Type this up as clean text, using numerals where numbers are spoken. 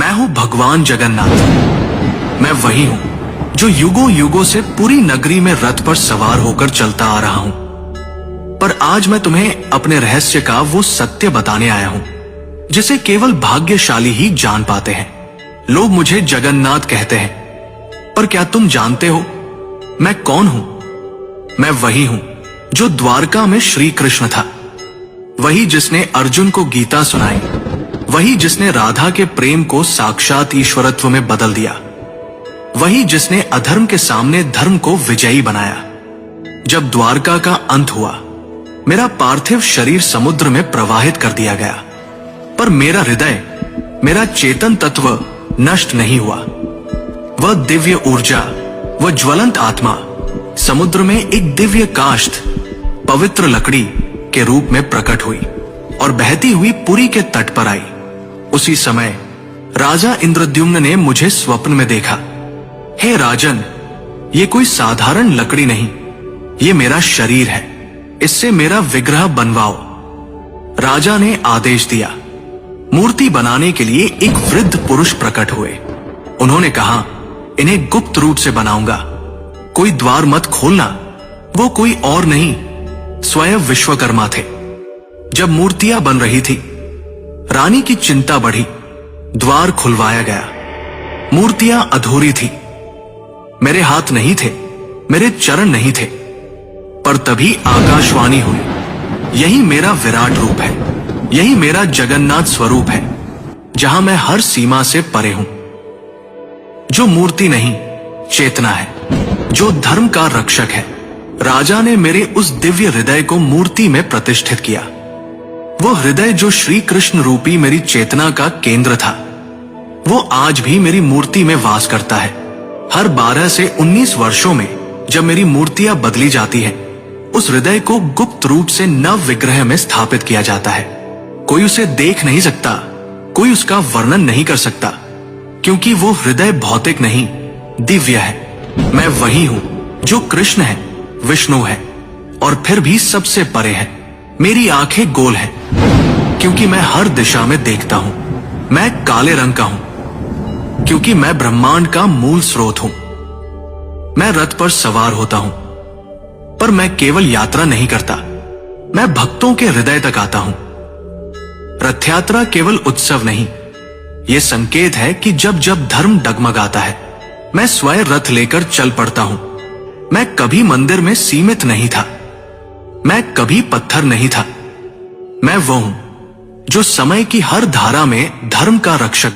मैं हूं भगवान जगन्नाथ। मैं वही हूं जो युगों युगों से पूरी नगरी में रथ पर सवार होकर चलता आ रहा हूं। पर आज मैं तुम्हें अपने रहस्य का वो सत्य बताने आया हूं जिसे केवल भाग्यशाली ही जान पाते हैं। लोग मुझे जगन्नाथ कहते हैं, पर क्या तुम जानते हो मैं कौन हूं? मैं वही हूं जो द्वारका में श्री कृष्ण था, वही जिसने अर्जुन को गीता सुनाई, वही जिसने राधा के प्रेम को साक्षात ईश्वरत्व में बदल दिया, वही जिसने अधर्म के सामने धर्म को विजयी बनाया। जब द्वारका का अंत हुआ, मेरा पार्थिव शरीर समुद्र में प्रवाहित कर दिया गया, पर मेरा हृदय, मेरा चेतन तत्व नष्ट नहीं हुआ। वह दिव्य ऊर्जा, वह ज्वलंत आत्मा समुद्र में एक दिव्य काष्ठ, पवित्र लकड़ी के रूप में प्रकट हुई और बहती हुई पुरी के तट पर आई। उसी समय राजा इंद्रद्युम्न ने मुझे स्वप्न में देखा। हे राजन, ये कोई साधारण लकड़ी नहीं, ये मेरा शरीर है, इससे मेरा विग्रह बनवाओ। राजा ने आदेश दिया। मूर्ति बनाने के लिए एक वृद्ध पुरुष प्रकट हुए। उन्होंने कहा, इन्हें गुप्त रूप से बनाऊंगा, कोई द्वार मत खोलना। वो कोई और नहीं, स्वयं विश्वकर्मा थे। जब मूर्तियां बन रही थी, रानी की चिंता बढ़ी। द्वार खुलवाया गया। मूर्तियां अधूरी थी। मेरे हाथ नहीं थे, मेरे चरण नहीं थे, पर तभी आकाशवाणी हुई, यही मेरा विराट रूप है, यही मेरा जगन्नाथ स्वरूप है, जहां मैं हर सीमा से परे हूं। जो मूर्ति नहीं, चेतना है, जो धर्म का रक्षक है। राजा ने मेरे उस दिव्य हृदय को मूर्ति में प्रतिष्ठित किया। वो हृदय जो श्री कृष्ण रूपी मेरी चेतना का केंद्र था, वो आज भी मेरी मूर्ति में वास करता है। हर 12 से 19 वर्षों में जब मेरी मूर्तियां बदली जाती हैं, उस हृदय को गुप्त रूप से नव विग्रह में स्थापित किया जाता है। कोई उसे देख नहीं सकता, कोई उसका वर्णन नहीं कर सकता, क्योंकि वो हृदय भौतिक नहीं, दिव्य है। मैं वही हूं जो कृष्ण है, विष्णु है, और फिर भी सबसे परे है। मेरी आंखें गोल हैं, क्योंकि मैं हर दिशा में देखता हूं। मैं काले रंग का हूं, क्योंकि मैं ब्रह्मांड का मूल स्रोत हूं। मैं रथ पर सवार होता हूं, पर मैं केवल यात्रा नहीं करता, मैं भक्तों के हृदय तक आता हूं। रथ यात्रा केवल उत्सव नहीं, यह संकेत है कि जब जब धर्म डगमगाता है, मैं स्वयं रथ लेकर चल पड़ता हूं। मैं कभी मंदिर में सीमित नहीं था, मैं कभी पत्थर नहीं था। मैं वो हूं जो समय की हर धारा में धर्म का रक्षक